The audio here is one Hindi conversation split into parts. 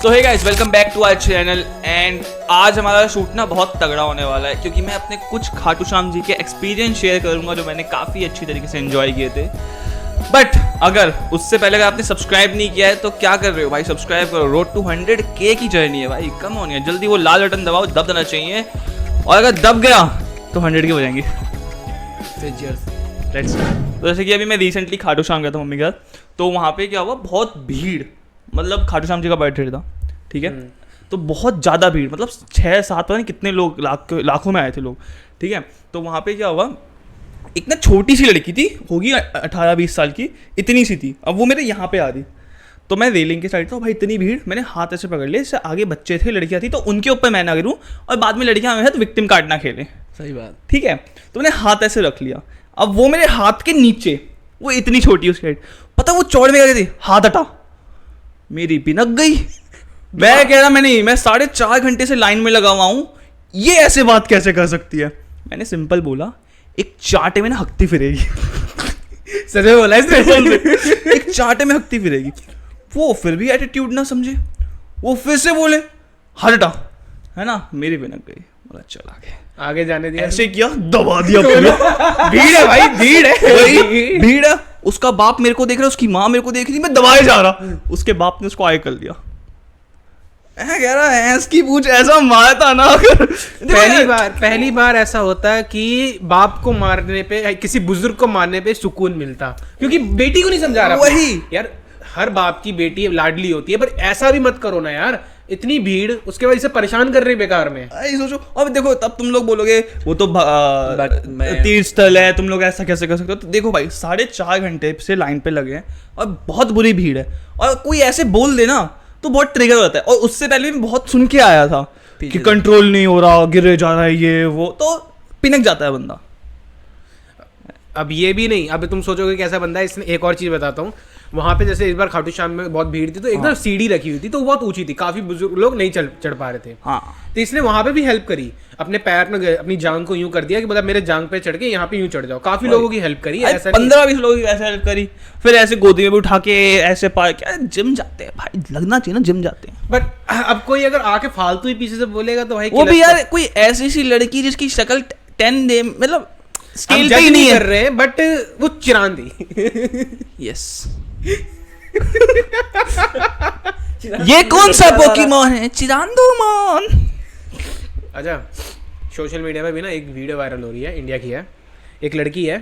तो hey guys, welcome back to our channel. And आज हमारा शूट ना बहुत तगड़ा होने वाला है, क्योंकि मैं अपने कुछ खाटू श्याम जी के एक्सपीरियंस शेयर करूंगा जो मैंने काफ़ी अच्छी तरीके से एंजॉय किए थे। बट अगर उससे पहले अगर आपने सब्सक्राइब नहीं किया है तो क्या कर रहे हो भाई, सब्सक्राइब करो। रोड टू 100K की जर्नी है भाई, कम होनी है, जल्दी वो लाल बटन दबाओ, दब देना चाहिए। और अगर दब गया तो 100 के हो जाएंगे। तो जैसे कि अभी मैं रिसेंटली खाटू श्याम गया था मम्मी के साथ, तो वहाँ पे क्या हुआ, बहुत भीड़, मतलब खाटू श्याम जी का बर्थडे था, ठीक है। तो बहुत ज़्यादा भीड़, मतलब 6-7 पता नहीं कितने लोग, लाखों में आए थे लोग, ठीक है। तो वहाँ पे क्या हुआ, एक ना छोटी सी लड़की थी, होगी 18-20 साल की, इतनी सी थी। अब वो मेरे यहाँ पे आ रही, तो मैं रेलिंग के साइड था, भाई इतनी भीड़, मैंने हाथ ऐसे पकड़ लिया, इससे आगे बच्चे थे, लड़कियाँ थी, तो उनके ऊपर मैं ना गिरूँ और बाद में लड़कियाँ मेरे साथ विक्टिम कार्ड ना खेलें। सही बात, ठीक है। तो मैंने हाथ ऐसे रख लिया, अब वो मेरे हाथ के नीचे, वो इतनी छोटी उसकी हाइट, पता वो चौड़ में गई थी, हाथ हटा, मेरी पिनक गई। मैं कह रहा, मैं 4.5 घंटे से लाइन में लगा हुआ हूँ, ये ऐसे बात कैसे कर सकती है। मैंने सिंपल बोला, एक चाटे में ना हकती फिरेगी। सच में बोला इसने। एक चाटे में हकती फिरेगी। वो फिर भी एटीट्यूड ना समझे, वो फिर से बोले हाथ हटा, है ना, मेरी पिनक गई। बोला चल आगे जाने दिया, ऐसे किया, दबा दिया पूरा। भीड़ है भाई, भीड़ है, भीड़ है। उसका बाप मेरे को देख रहा है, उसकी माँ मेरे को देख रही, मैं दबाए जा रहा, उसके बाप ने उसको आगे कर दिया। कह रहा है इसकी पूछ ऐसा मारा था ना। पहली बार ऐसा होता है कि बाप को मारने पे, किसी बुजुर्ग को मारने पे सुकून मिलता, क्योंकि बेटी को नहीं समझा रहा। वही यार, हर बाप की बेटी लाडली होती है, पर ऐसा भी मत करो ना यार, इतनी भीड़, उसके बाद इसे परेशान कर रही बेकार में। सोचो, अब देखो, तब तुम लोग बोलोगे वो तो तीर्थ स्थल है, तुम लोग ऐसा कैसे कर सकते हो। तो देखो भाई, 4.5 घंटे से लाइन पे लगे हैं और बहुत बुरी भीड़ है, और कोई ऐसे बोल दे ना तो बहुत ट्रिगर होता है। और उससे पहले भी बहुत सुन के आया था कि कंट्रोल नहीं हो रहा, गिरे जा रहा है, ये वो, तो पिनक जाता है बंदा। अब ये भी नहीं, अब तुम सोचोगे कैसा बंदा है। इसने एक और चीज बताता हूँ, वहां पे जैसे इस बार खाटू श्याम में बहुत भीड़ थी, तो एकदम सीढ़ी रखी हुई थी, तो बहुत ऊंची थी, काफी बुजुर्ग लोग नहीं चढ़ पा रहे थे। तो इसने वहां पे भी हेल्प करी, अपने पैर में अपनी जांग को यूं कर दिया कि मतलब मेरे जांग पे चढ़ के यहाँ पे यूं चढ़ जाओ। काफी लोगों की हेल्प करी, 15-20 लोगों की ऐसे हेल्प करी, फिर ऐसे गोदी में भी उठा के ऐसे पार। क्या जिम जाते हैं भाई, लगना चाहिए ना, जिम जाते हैं। बट अब कोई अगर आके फालतू ही पीछे से बोलेगा तो भाई, वो भी यार कोई ऐसी सी लड़की जिसकी शक्ल 10 डे मतलब स्केल पे ही नहीं कर रहे, बट वो चिरान थी। यस। ये कौन सा पोकेमॉन है, चिरांदोमॉन। अच्छा, सोशल मीडिया में भी ना एक वीडियो वायरल हो रही है, इंडिया की है। एक लड़की है,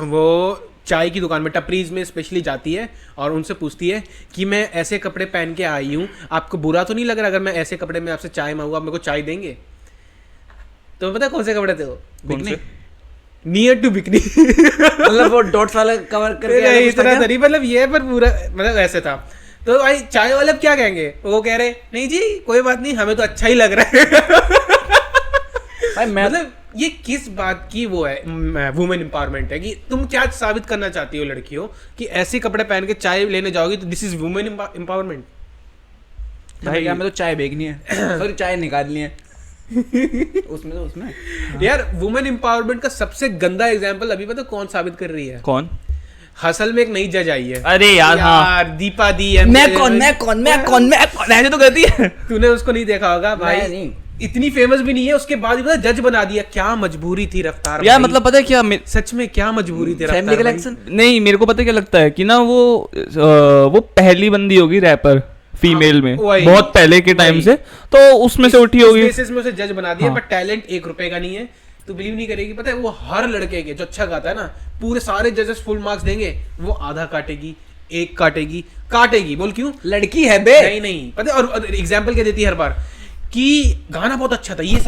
वो चाय की दुकान में, टपरीज में स्पेशली जाती है और उनसे पूछती है कि मैं ऐसे कपड़े पहन के आई हूँ, आपको बुरा तो नहीं लग रहा अगर मैं ऐसे कपड़े में आपसे चाय मांगूं, आप मेरे को चाय देंगे? तो पता है कौन से कपड़े थे वो? Bikini, near to bikini. मतलब वो डॉट्स वाला कवर करके इतना तरी, मतलब ये पर पूरा मतलब ऐसे था। तो भाई चाय वाले अब क्या कहेंगे, वो कह रहे नहीं जी कोई बात नहीं, हमें तो अच्छा ही लग रहा है। भाई मतलब ये किस बात की वो है, वुमेन एम्पावरमेंट है कि तुम क्या साबित करना चाहती हो लड़कियों कि ऐसे कपड़े पहन के चाय लेने जाओगी तो दिस इज वुमेन एम्पावरमेंट। भाई हमें तो चाय बेचनी है, सॉरी चाय निकालनी है। उसमें यार वुमेन एम्पावरमेंट का सबसे गंदा एग्जांपल अभी पता कौन साबित कर रही है? कौन? हसल में एक नई जज आई है। अरे यार दीपा दी है। मैं कौन ऐसे तो कहती है। तूने उसको नहीं देखा होगा भाई, नहीं। इतनी फेमस भी नहीं है, उसके बाद भी जज बना दिया। क्या मजबूरी थी रफ्तार यार, मतलब पता है क्या, सच में क्या मजबूरी थी फैमिली कलेक्शन। नहीं, मेरे को पता है क्या लगता है कि ना वो पहली बंदी होगी रैपर फीमेल में, बहुत पहले के टाइम से, तो उसमें से उठी होगी, बेसिस में उसे जज बना दिया। बट टैलेंट 1 रुपए का नहीं है, तू बिलीव नहीं करेगी। पता है वो हर लड़के के जो अच्छा गाता है ना, पूरे सारे जजेस फुल मार्क्स देंगे, वो आधा काटेगी, 1 काटेगी। बोल क्यों? लड़की है बे। नहीं पता। और एग्जाम्पल क्या देती है हर बार कि गाना बहुत अच्छा था, ये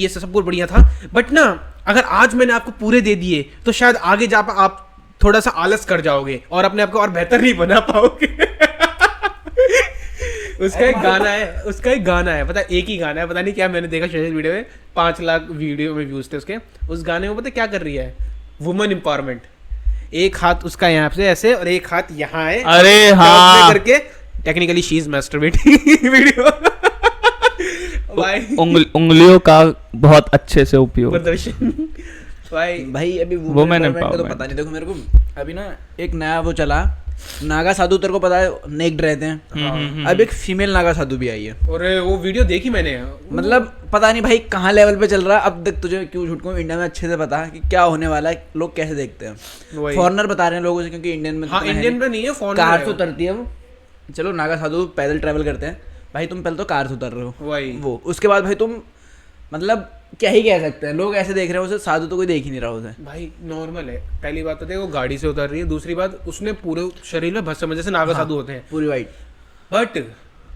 सब कुछ बढ़िया था, बट ना अगर आज मैंने आपको पूरे दे दिए तो शायद आगे जा आप थोड़ा सा आलस कर जाओगे और अपने आप को और बेहतर नहीं बना पाओगे। उसका एक गाना है, पता है, एक ही गाना है, पता नहीं क्या, मैंने देखा सोशल मीडिया में 5 लाख वीडियो में व्यूज थे उसके। उस गाने में पता है क्या कर रही है? Women empowerment. एक हाथ उसका यहाँ से ऐसे और एक हाथ यहाँ है, अरे हाँ, करके technically she is masturbating video. उंगलियों का बहुत अच्छे से उपयोग, प्रदर्शन। भाई अभी वुमेन एम्पावरमेंट तो पता नहीं। देखो मेरे को अभी ना एक नया वो चला नागा साधु तेरे को पता है नेक्ड रहते हैं। अब एक फीमेल नागा साधु भी आई है। और वो वीडियो देखी मैंने, मतलब पता नहीं भाई कहाँ लेवल पे चल रहा है। अब देख तुझे क्यों झूठ कहूं, इंडिया में अच्छे से पता है कि क्या होने वाला है, लोग कैसे देखते हैं। वही। फॉरेनर बता रहे हैं लोगों से, क्योंकि इंडियन में हाँ इतना है इंडियन नहीं। में नहीं है, फोन कार से उतरती है वो। चलो नागा साधु पैदल ट्रैवल करते हैं भाई, तुम पहले तो कार से उतर रहे हो वही। वो, उसके बाद भाई तुम मतलब क्या ही कह सकते हैं, लोग ऐसे देख रहे हैं उसे, साधु तो कोई देख ही नहीं रहा उसे। भाई नॉर्मल है। पहली बात तो देखो गाड़ी से उतर रही है, दूसरी बात उसने पूरे शरीर में भस्म, जैसे नागा साधु होते हैं पूरी वाइट। बट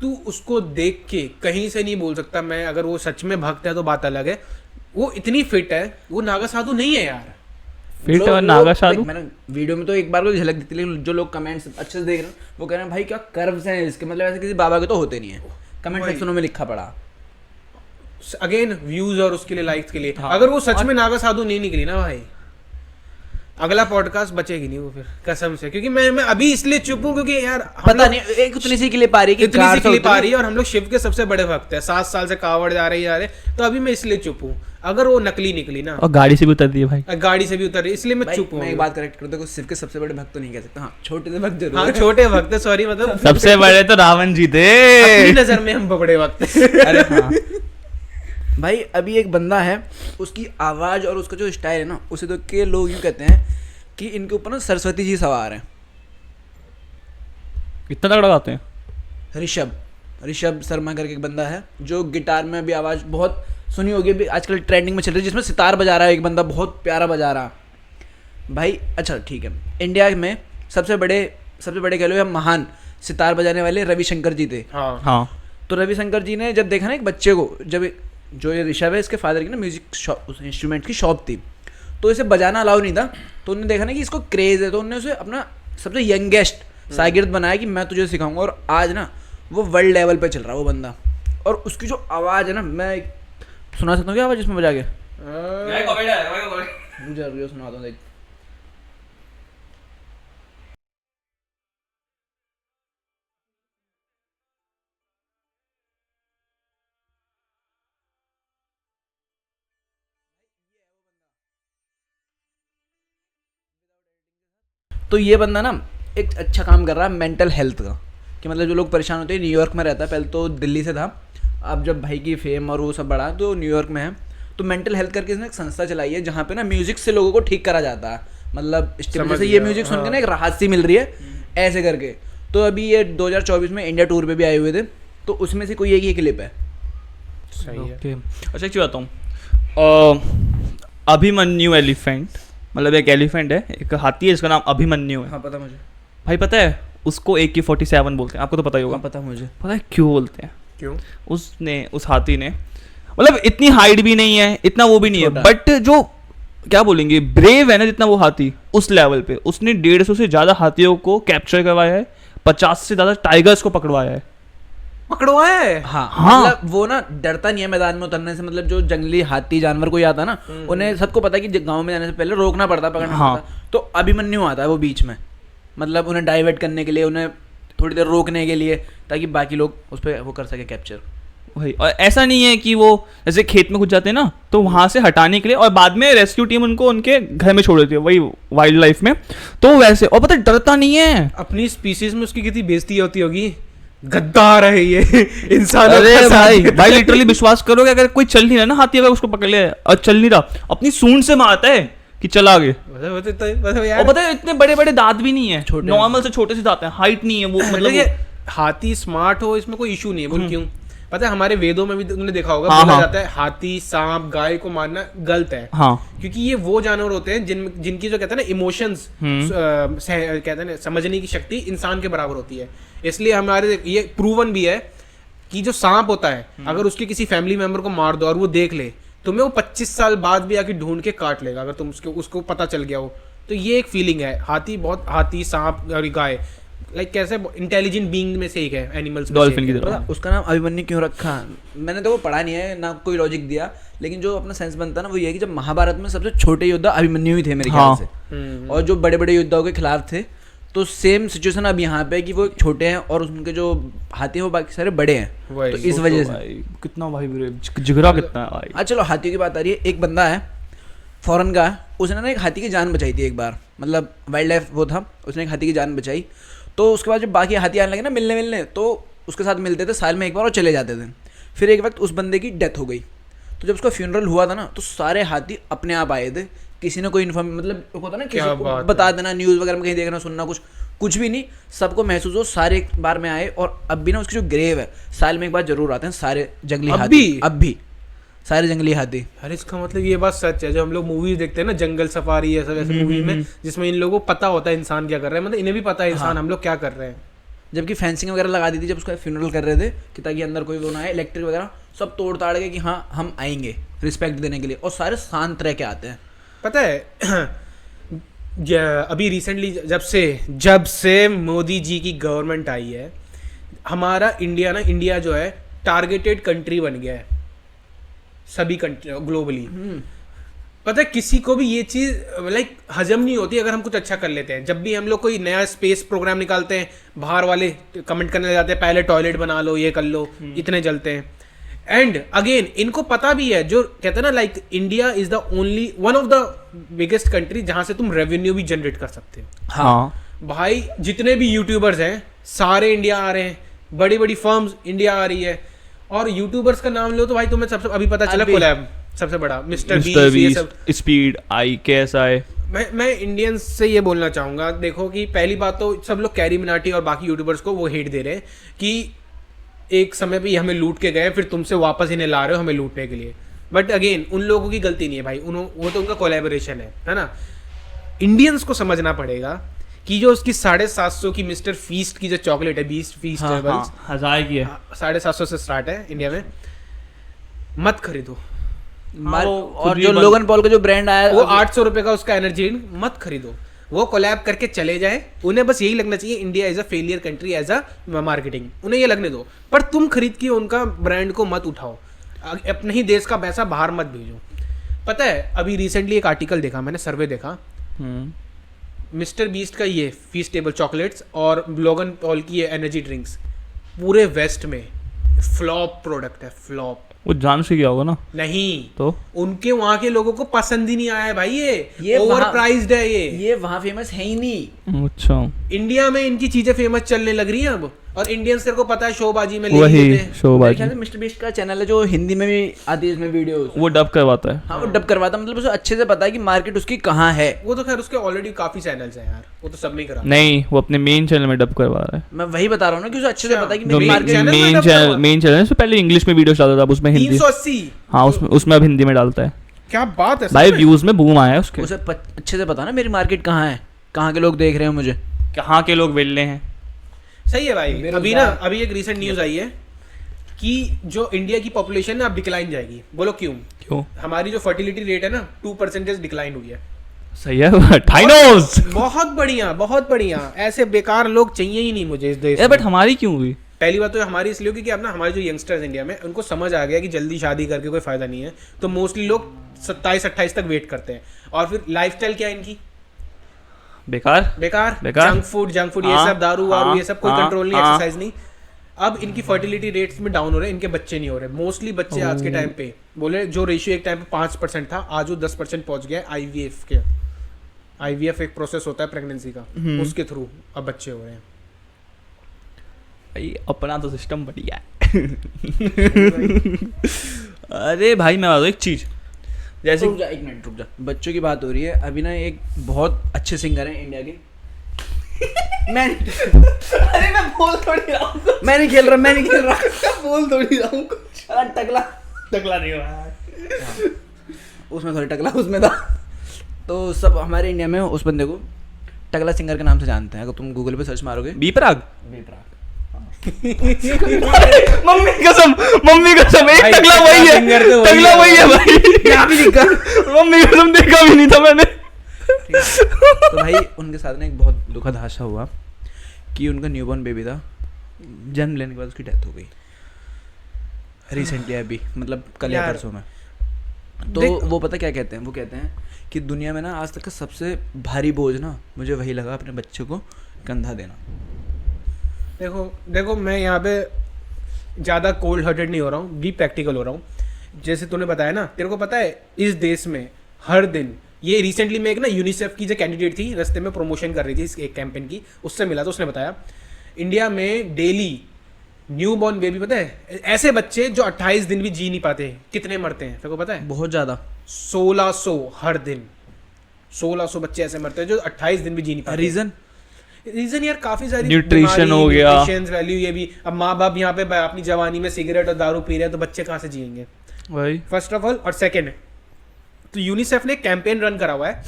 तू उसको देख के कहीं से नहीं बोल सकता मैं, अगर वो सच में भक्त है तो बात अलग है। वो इतनी फिट है, वो नागा साधु नहीं है यार। फिट और नागा साधु। मैंने वीडियो में तो एक बार को झलक दी थी, लेकिन जो लोग कमेंट्स अच्छे से देख रहे हैं वो कह रहे हैं भाई क्या कर्व्स हैं इसके, मतलब ऐसे किसी बाबा के तो होते नहीं है। कमेंट वही। सेक्शनों में लिखा पड़ा अगेन व्यूज और उसके लिए लाइक्स के लिए। अगर वो सच में नागा साधु नहीं निकली ना भाई, अगला पॉडकास्ट बचेगी नहीं वो फिर, कसम से। क्योंकि मैं अभी इसलिए चुप हूँ क्योंकि यार पता नहीं एक उतनी सी क्लिप आ रही है कि इतनी कार सी से क्लिप आ उतरी। रही है और हम लोग शिव के सबसे बड़े भक्त हैं, 7 साल से कावड़ जा रहे, तो अभी मैं इसलिए चुप हूँ। अगर वो नकली निकली ना, और गाड़ी से भी उतर दी है भाई। गाड़ी से भी उतर रही, इसलिए मैं भाई, चुप हूँ। मैं एक बात करेक्ट कर दूं, शिव के सबसे बड़े भक्त तो नहीं कह सकता, हाँ छोटे से भक्त जरूर हाँ है। छोटे भक्त है, सॉरी, मतलब सबसे बड़े तो रावण जी थे। अपनी नजर में हम बड़े भक्त हैं। अरे हाँ भाई, अभी एक बंदा है, उसकी आवाज और उसका जो स्टाइल है ना, उसे देख के लोग यूँ कहते हैं कि इनके ऊपर ना सरस्वती जी सवार हैं। इतना तगड़ा गाते हैं। ऋषभ शर्मा करके एक बंदा है जो गिटार में भी आवाज़ बहुत सुनी होगी, अभी आजकल ट्रेंडिंग में चल रही है, जिसमें सितार बजा रहा है एक बंदा, बहुत प्यारा बजा रहा भाई। अच्छा ठीक है, इंडिया में सबसे बड़े कह लो या महान सितार बजाने वाले रविशंकर जी थे। हाँ। तो रविशंकर जी ने जब देखा ना एक बच्चे को, जब जो ये ऋषभ है इसके फादर की ना म्यूजिक शॉप, उस इंस्ट्रूमेंट की शॉप थी, तो इसे बजाना अलाउ नहीं था, तो उन्होंने देखा ना कि इसको क्रेज़ है, तो उन्होंने उसे अपना सबसे यंगेस्ट शागिर्द बनाया कि मैं तुझे सिखाऊंगा। और आज ना वो वर्ल्ड लेवल पे चल रहा है वो बंदा। और उसकी जो आवाज़ है ना, मैं सुना सकता हूँ क्या आवाज़ इसमें बजा के? मुझे सुनाता हूँ, देख। तो ये बंदा ना एक अच्छा काम कर रहा है मेंटल हेल्थ का, कि मतलब जो लोग परेशान होते हैं, न्यूयॉर्क में रहता है, पहले तो दिल्ली से था, अब जब भाई की फेम और वो सब बढ़ा तो न्यूयॉर्क में है। तो मेंटल हेल्थ करके इसने एक संस्था चलाई है जहाँ पे ना म्यूजिक से लोगों को ठीक करा जाता है, मतलब जैसे ये म्यूजिक सुन के ना एक राहत सी मिल रही है ऐसे करके। तो अभी ये 2024 में इंडिया टूर पे भी आए हुए थे, तो उसमें से कोई एक ही क्लिप है। सही है। ओके, अच्छा एक चीज़ बताऊँ, अभिमन्यु एलिफेंट, मतलब एक एलिफेंट है, एक हाथी है, इसका नाम अभिमन्यु है। हाँ पता मुझे, भाई पता है उसको AK-47 बोलते हैं, आपको तो पता ही होगा। पता मुझे। पता है क्यों बोलते हैं? क्यों? उस हाथी ने, मतलब इतनी हाइट भी नहीं है, इतना वो भी नहीं है, बट जो क्या बोलेंगे ब्रेव है ना जितना वो हाथी, उस लेवल पे उसने 150 से ज़्यादा हाथियों को कैप्चर करवाया है, 50 से ज़्यादा टाइगर्स को पकड़वाया है। पकड़वाया है? हाँ, हाँ। मतलब वो ना डरता नहीं है मैदान में उतरने से, मतलब जो जंगली हाथी जानवर कोई आता है ना, उन्हें सबको पता है कि गांव में जाने से पहले रोकना पड़ता, पकड़ना हाँ। पड़ता। तो अभिमन्यु आता है वो बीच में, मतलब उन्हें डाइवर्ट करने के लिए, उन्हें थोड़ी देर रोकने के लिए, ताकि बाकी लोग उस पर वो कर सके कैप्चर। वही, और ऐसा नहीं है कि वो जैसे खेत में घुस जाते हैं ना, तो वहां से हटाने के लिए, और बाद में रेस्क्यू टीम उनको उनके घर में छोड़ देती है, वही वाइल्ड लाइफ में। तो वैसे, और पता है डरता नहीं है। अपनी स्पीसीज में उसकी कितनी बेइज्जती होती होगी, गद्दार है ये इंसान। अरे भाई लिटरली विश्वास करोगे, अगर कोई चल नहीं रहा ना हाथी, अगर उसको पकड़ लिया और चल नहीं रहा, अपनी सूंड से मारता है कि चला आगे। और पता है इतने बड़े बड़े दांत भी नहीं है, नॉर्मल से छोटे से दांत हैं, हाइट नहीं है वो, मतलब हाथी स्मार्ट हो इसमें कोई इशू नहीं है। बोल क्यों? पता है हमारे वेदों में भी तुमने देखा होगा, हाँ, बोला हाँ। जाता है हाथी, सांप, गाय को मारना गलत है। हाँ, क्योंकि ये वो जानवर होते हैं जिनकी जो कहते हैं ना इमोशंस, कहते हैं ना समझने की शक्ति इंसान के बराबर होती है। इसलिए हमारे ये प्रूवन भी है कि जो सांप होता है, अगर उसके किसी फैमिली मेंबर को मार दो और वो देख ले, तुम्हें वो 25 साल बाद भी आके ढूंढ के काट लेगा, अगर तुम उसको पता चल गया हो। तो ये एक फीलिंग है। हाथी, सांप और गाय लाइक कैसे इंटेलिजेंट बीइंग में से एक है, एनिमल्स में डॉल्फिन से की एक है। तरह। उसका नाम अभिमन्यु क्यों रखा, मैंने तो वो पढ़ा नहीं है ना, कोई लॉजिक दिया, लेकिन जो अपना सेंस बनता है ना वो ये है कि जब महाभारत में सबसे छोटे योद्धा अभिमन्यु ही थे मेरे ख्याल से, और जो बड़े बड़े योद्धाओं के खिलाफ थे। तो सेम सिचुएशन अब यहाँ पे कि वो छोटे हैं और उनके जो हाथी हैं वो बाकी सारे बड़े हैं, तो इस वजह से कितना भाई जिगरा कितना है भाई। हाँ चलो, हाथियों की बात आ रही है। एक बंदा है फॉरेन का, उसने ना एक हाथी की जान बचाई थी एक बार, मतलब वाइल्ड लाइफ वो था, उसने एक हाथी की जान बचाई। तो उसके बाद जब बाकी हाथी आने लगे ना मिलने तो उसके साथ मिलते थे साल में एक बार और चले जाते थे। फिर एक वक्त उस बंदे की डेथ हो गई, तो जब उसका फ्यूनरल हुआ था ना तो सारे हाथी अपने आप आए थे, किसी ने कोई इन्फॉर्म मतलब होता ना किसी को बता देना, न्यूज़ वगैरह में कहीं देखना सुनना कुछ भी नहीं, सबको महसूस हो, सारे एक बार में आए। और अब भी ना उसकी जो ग्रेव है साल में एक बार जरूर आते हैं सारे जंगली हाथी, अब भी सारे जंगली हाथी। अरे इसका मतलब ये बात सच है, जो हम लोग मूवीज देखते हैं ना जंगल सफारी ऐसा वैसे मूवी में, जिसमें इन लोगों को पता होता है इंसान क्या कर रहा है, मतलब इन्हें भी पता है इंसान हम लोग क्या कर रहे हैं। जबकि फेंसिंग वगैरह लगा दी थी जब उसका फ्यूनरल कर रहे थे कि ताकि अंदर कोई वो ना आए, इलेक्ट्रिक वगैरह सब तोड़ ताड़ के कि हाँ हम आएंगे रिस्पेक्ट देने के लिए, और सारे शांत रह के आते हैं। पता है अभी रिसेंटली जब से मोदी जी की गवर्नमेंट आई है, हमारा इंडिया जो है टारगेटेड कंट्री बन गया है सभी कंट्री ग्लोबली। पता है किसी को भी ये चीज लाइक हजम नहीं होती अगर हम कुछ अच्छा कर लेते हैं। जब भी हम लोग कोई नया स्पेस प्रोग्राम निकालते हैं, बाहर वाले कमेंट करने लग जाते हैं पहले टॉयलेट बना लो, ये कर लो, इतने जलते हैं। एंड अगेन इनको पता भी है, जो कहते हैं ना like India is the only one of the biggest country जहां से तुम रेवेन्यू भी जनरेट कर सकते हो। हाँ भाई जितने भी यूट्यूबर्स हैं सारे इंडिया आ रहे हैं, बड़ी बड़ी फर्म्स इंडिया आ रही है। और यूट्यूबर्स का नाम लो तो भाई तुम्हें सबसे अभी पता चला कोलैब सबसे बड़ा मिस्टर बीस्ट, स्पीड आई, KSI। मैं इंडियंस से ये बोलना चाहूंगा, देखो कि पहली बात तो सब लोग कैरी मिनाटी और बाकी यूट्यूबर्स को वो हेट दे रहे हैं कि एक समय पे ये हमें लूट के गए, फिर तुमसे वापस इन्हें ला रहे हो हमें लूटने के लिए। बट अगेन उन लोगों की गलती नहीं है भाई, वो तो उनका कोलैबोरेशन है ना। इंडियंस को समझना पड़ेगा कि जो उसकी 750 की मिस्टर फीस्ट की जो चॉकलेट है, बीस्ट फीस्ट हाँ, 1000 की है, 750 से स्टार्ट है इंडिया में, मत खरीदो। और जो लोगन पॉल का जो ब्रांड आया वो 800 रुपए का उसका एनर्जी मत खरीदो। वो कोलैब करके चले जाए, उन्हें बस यही लगना चाहिए India is a failure country as a marketing, उन्हें ये लगने दो। पर तुम खरीद के उनका ब्रांड को मत उठाओ, अपने ही देश का पैसा बाहर मत भेजो। पता है अभी रिसेंटली एक आर्टिकल देखा मैंने, सर्वे देखा, मिस्टर बीस्ट का ये फीस्टेबल चॉकलेट्स और लोगन पॉल की ये एनर्जी ड्रिंक्स पूरे वेस्ट में फ्लॉप प्रोडक्ट है, फ्लॉप। वो जान से किया होगा ना, नहीं तो उनके वहां के लोगों को पसंद ही नहीं आया है भाई, ये ओवर प्राइस्ड है, ये वहां फेमस है ही नहीं। अच्छा, इंडिया में इनकी चीजें फेमस चलने लग रही हैं अब, और इंडियंस तेरे को पता है शोबाजी में वही शोबाजी। मिस्टर बीस्ट का चैनल है जो हिंदी में भी आती है, इसमें वीडियोस वो डब करवाता है। हाँ वो डब करवाता है, मतलब उसे अच्छे से पता है कि मार्केट उसकी कहाँ है। वो तो खैर उसके ऑलरेडी काफी चैनल्स हैं यार, वो तो सब नहीं करा। नहीं, वो अपने मेन चैनल में डब करवा रहा है। मैं वही बता रहा हूँ ना कि उसे अच्छे से पता है कि जो मेन चैनल है, पहले इंग्लिश में वीडियोस डालता था, उसमें हिंदी 380। हाँ उसमें अब हिंदी में डालता है। क्या बात है भाई, व्यूज में बूम आया है उसके। उसे अच्छे से पता ना मेरी मार्केट कहाँ है, कहाँ के लोग देख रहे हैं मुझे, कहाँ के लोग वेल्ले हैं। सही है भाई। अभी एक रीसेंट न्यूज आई है कि जो इंडिया की पॉपुलेशन है अब डिक्लाइन जाएगी। बोलो क्यों? हमारी जो फर्टिलिटी रेट है ना 2% डिक्लाइन हुई है। सही है, थाइनोस। बहुत बढ़िया। ऐसे बेकार लोग चाहिए ही नहीं मुझे इस देश में। बट हमारी क्यों हुई? पहली बात तो हमारी इसलिए क्योंकि अब ना हमारे जो यंगस्टर्स इंडिया में उनको समझ आ गया कि जल्दी शादी करके कोई फायदा नहीं है, तो मोस्टली लोग 27-28 तक वेट करते हैं। और फिर लाइफस्टाइल क्या है इनकी? बेकार। जंक फूड ये सब, दारू वारू ये सब, कोई कंट्रोल नहीं, एक्सरसाइज नहीं। अब इनकी फर्टिलिटी रेट्स में डाउन हो रहे हैं, इनके बच्चे नहीं हो रहे। मोस्टली बच्चे आज के टाइम पे बोले जो रेशियो एक टाइम पे 5% था, आज वो 10% पहुंच गया है। आईवीएफ एक प्रोसेस होता है प्रेगनेंसी का, उसके थ्रू अब बच्चे हो रहे हैं। भाई अपना तो सिस्टम बढ़िया है। अरे भाई मैं बता एक चीज, जैसे एक मिनट रुक जा, बच्चों की बात हो रही है। अभी ना एक बहुत अच्छे सिंगर हैं इंडिया के। अरे मैं बोल थोड़ी रहा हूँ, मैं नहीं खेल रहा बोल थोड़ी रहा हूँ। टकला नहीं हुआ उसमें, थोड़ी टकला उसमें था। तो सब हमारे इंडिया में उस बंदे को टकला सिंगर के नाम से जानते हैं। अगर तुम गूगल पे सर्च मारोगे, बीपराग। मम्मी कसम एक टकला वही है भाई। क्या भी दिखा, मम्मी कसम देखा भी नहीं था मैंने। तो भाई उनके साथ में एक बहुत दुखद हादसा हुआ कि उनका न्यूबॉर्न बेबी था, जन्म लेने के बाद उसकी डेथ हो गई रिसेंटली, अभी मतलब कल या परसों में। तो वो पता क्या कहते हैं, वो कहते हैं कि दुनिया में ना आज तक का सबसे भारी बोझ ना मुझे वही लगा, अपने बच्चे को कंधा देना। देखो मैं यहाँ पे ज़्यादा कोल्ड हार्टेड नहीं हो रहा हूँ, भी प्रैक्टिकल हो रहा हूँ। जैसे तूने बताया ना, तेरे को पता है इस देश में हर दिन ये रिसेंटली मैं एक ना यूनिसेफ की जो कैंडिडेट थी रास्ते में प्रमोशन कर रही थी इस एक कैंपेन की, उससे मिला तो उसने बताया इंडिया में डेली न्यू बॉर्न बेबी, पता है ऐसे बच्चे जो 28 दिन भी जी नहीं पाते, कितने मरते हैं तेरे को पता है? बहुत ज़्यादा। 1600 हर दिन, 1600 बच्चे ऐसे मरते हैं जो 28 दिन भी जी नहीं पाते। रीजन यार काफी सारी, न्यूट्रिशन हो गया, न्यूट्रिशन वैल्यू, ये भी। अब माँ बाप यहाँ पे अपनी जवानी में सिगरेट और दारू पी रहे हैं तो बच्चे कहाँ से जिएंगे, वही फर्स्ट ऑफ ऑल। और सेकेंड, तो यूनिसेफ ने कैंपेन रन करा हुआ है,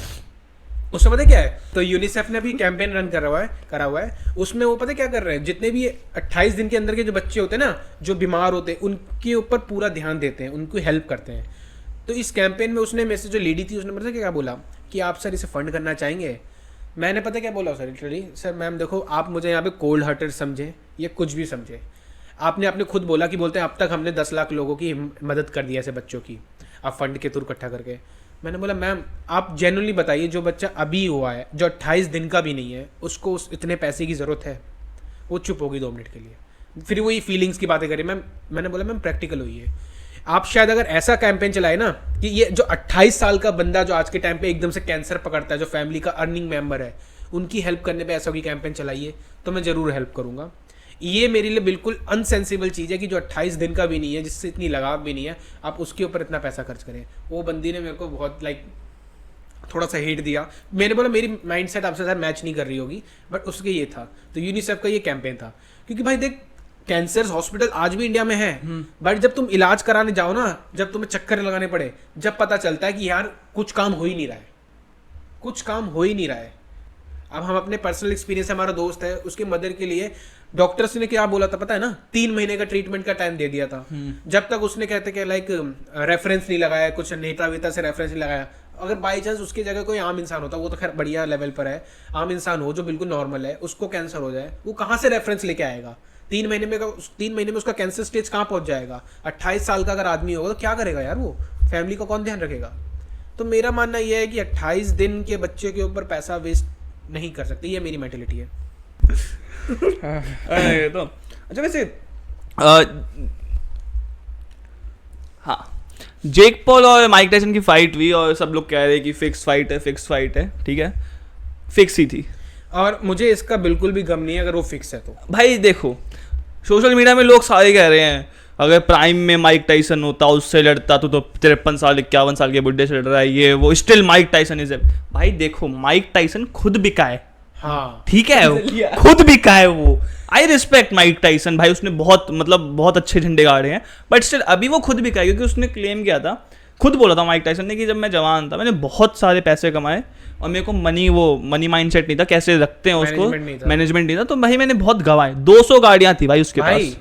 उसमें पता क्या है, तो यूनिसेफ ने भी कैंपेन रन करा हुआ है, उसमें वो पता क्या कर रहे हैं, जितने भी 28 दिन के अंदर के जो बच्चे होते हैं ना, जो बीमार होते हैं, उनके ऊपर पूरा ध्यान देते हैं, उनको हेल्प करते हैं। तो इस कैंपेन में उसने, मेरे से जो लेडी थी उसने पता क्या बोला कि आप सर इसे फंड करना चाहेंगे। मैंने पता क्या बोला सर, लिटरली सर मैम देखो आप मुझे यहाँ पे कोल्ड हार्टेड समझे या कुछ भी समझे, आपने खुद बोला कि बोलते हैं अब तक हमने 10 लाख लोगों की मदद कर दी ऐसे बच्चों की, आप फंड के थ्रू इकट्ठा करके। मैंने बोला मैम आप जेन्युइनली बताइए, जो बच्चा अभी हुआ है जो 28 दिन का भी नहीं है, उसको इतने पैसे की ज़रूरत है? वो चुप होगी 2 मिनट के लिए, फिर वही फीलिंग्स की बातें करी। मैंने बोला मैम प्रैक्टिकल हुई है आप, शायद अगर ऐसा कैंपेन चलाए ना कि ये जो 28 साल का बंदा जो आज के टाइम पे एकदम से कैंसर पकड़ता है, जो फैमिली का अर्निंग मेंबर है, उनकी हेल्प करने पे ऐसा कोई कैंपेन चलाइए तो मैं ज़रूर हेल्प करूँगा। ये मेरे लिए बिल्कुल अनसेंसिबल चीज़ है कि जो 28 दिन का भी नहीं है, जिससे इतनी लगाव भी नहीं है, आप उसके ऊपर इतना पैसा खर्च करें। वो बंदी ने मेरे को बहुत थोड़ा सा हेट दिया। मैंने बोला मेरी माइंडसेट आपसे सर मैच नहीं कर रही होगी, बट उसके ये था। तो यूनिसेफ का ये कैंपेन था, क्योंकि भाई देख कैंसर हॉस्पिटल आज भी इंडिया में है, बट जब तुम इलाज कराने जाओ ना, जब तुम्हें चक्कर लगाने पड़े, जब पता चलता है कि यार कुछ काम हो ही नहीं रहा है। अब हम अपने पर्सनल एक्सपीरियंस से, हमारा दोस्त है उसकी मदर के लिए डॉक्टर्स ने क्या बोला था पता है ना, 3 महीने का ट्रीटमेंट का टाइम दे दिया था। जब तक उसने कहते कि रेफरेंस नहीं लगाया, कुछ नेता वेता से रेफरेंस नहीं लगाया, अगर बाई चांस उसकी जगह कोई आम इंसान होता, वो तो खैर बढ़िया लेवल पर है, आम इंसान हो जो बिल्कुल नॉर्मल है, उसको कैंसर हो जाए, वो कहाँ से रेफरेंस लेके आएगा? 3 महीने में उसका कैंसर स्टेज कहाँ पहुंच जाएगा? 28 साल का अगर आदमी होगा तो क्या करेगा यार, वो फैमिली का कौन ध्यान रखेगा? तो मेरा मानना यह है कि 28 दिन के बच्चे के ऊपर पैसा वेस्ट नहीं कर सकते, ये मेरी मेंटेलिटी है। तो अच्छा वैसे हाँ, जेक पॉल और माइक टायसन की फाइट हुई और सब लोग कह रहे हैं कि फिक्स फाइट है, ठीक है, फिक्स ही थी। और मुझे इसका बिल्कुल भी गम नहीं है अगर वो फिक्स है तो। भाई देखो सोशल मीडिया में लोग सारे कह रहे हैं अगर प्राइम में माइक टायसन होता, उससे लड़ता तो 53 साल 51 साल के बुढ़े से लड़ रहा है, ये वो स्टिल माइक टायसन इज। भाई देखो माइक टायसन खुद बिका है, हाँ ठीक है, वो खुद बिका है वो। आई रिस्पेक्ट माइक टायसन, भाई उसने बहुत अच्छे झंडे गाड़े हैं, बट स्टिल अभी वो खुद बिका है, क्योंकि उसने क्लेम किया था, खुद बोला था माइक टायसन ने कि जब मैं जवान था मैंने बहुत सारे पैसे कमाए और मेरे को मनी माइंडसेट नहीं था, कैसे रखते हैं उसको, मैनेजमेंट नहीं था, तो भाई मैंने बहुत गवाए। 200 गाड़ियां थी भाई उसके पास।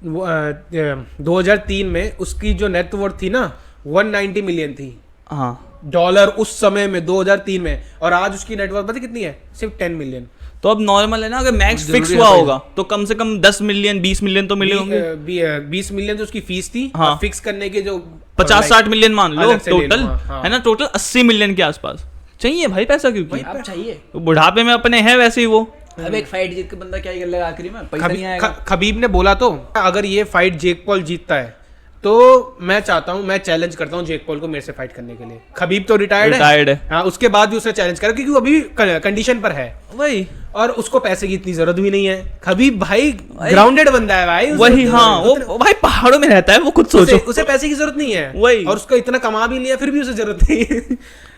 2003 में उसकी जो नेटवर्थ थी ना 190 मिलियन थी, हाँ डॉलर उस समय में 2003 में, और आज उसकी नेटवर्थ पता कितनी है? सिर्फ 10 मिलियन। तो अब नॉर्मल है ना, अगर मैक्स फिक्स हुआ होगा तो कम से कम 10 मिलियन 20 मिलियन तो मिले होंगे। 20 मिलियन तो उसकी फीस थी, हाँ। फिक्स करने के जो 50-60 मिलियन मान लो टोटल, हाँ। है ना, टोटल 80 मिलियन के आसपास चाहिए भाई पैसा, क्योंकि अब चाहिए, बुढ़ापे में अपने है वैसे ही वो। अब एक फाइट जीत के बंदा क्या ही कर लेगा आखिरी में, पैसा नहीं आएगा। खबीब ने बोला तो अगर ये फाइट जेक पॉल जीतता है तो मैं चाहता हूं, मैं चैलेंज करता हूं जेक पॉल को मेरे से फाइट करने के लिए। खबीब तो रिटायर्ड है, हाँ, उसके बाद भी उसे चैलेंज करा क्योंकि वो अभी कंडीशन पर है वही, और उसको पैसे की इतनी जरूरत भी नहीं है। खबीब भाई ग्राउंडेड बंदा है भाई, वही, हाँ, वो भाई पहाड़ों में रहता है, वो खुद सोचो, उसे पैसे की जरूरत नहीं है वही, और उसको इतना कमा भी लिया फिर भी उसे जरूरत नहीं है।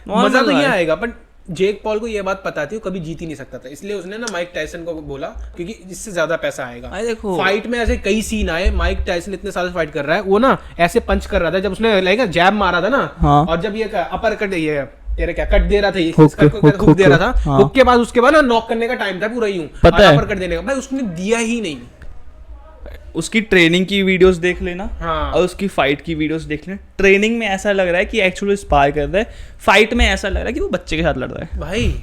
मजा तो ये आएगा, बट जेक पॉल को ये बात पता थी वो कभी जीत ही नहीं सकता था, इसलिए उसने ना माइक टायसन को बोला क्योंकि इससे ज्यादा पैसा आएगा। देखो फाइट में ऐसे कई सीन आए, माइक टायसन इतने साल से फाइट कर रहा है, वो ना ऐसे पंच कर रहा था, जब उसने लाइक जैब मारा था ना, हाँ। और जब ये अपर कट ये तेरे क्या कट दे रहा था, हुक दे रहा था, हाँ। हुक के बाद उसके बाद ना नॉक करने का टाइम था पूरा यूं, पता है, अपर कट देने का, भाई उसने दिया ही नहीं। उसकी ट्रेनिंग की वीडियोस देख लेना, हाँ। और उसकी फाइट की वीडियोस देख लेना। ट्रेनिंग में ऐसा लग रहा है कि एक्चुअली स्पार कर रहा है, फाइट में ऐसा लग रहा है कि वो बच्चे के साथ लड़ रहा है। भाई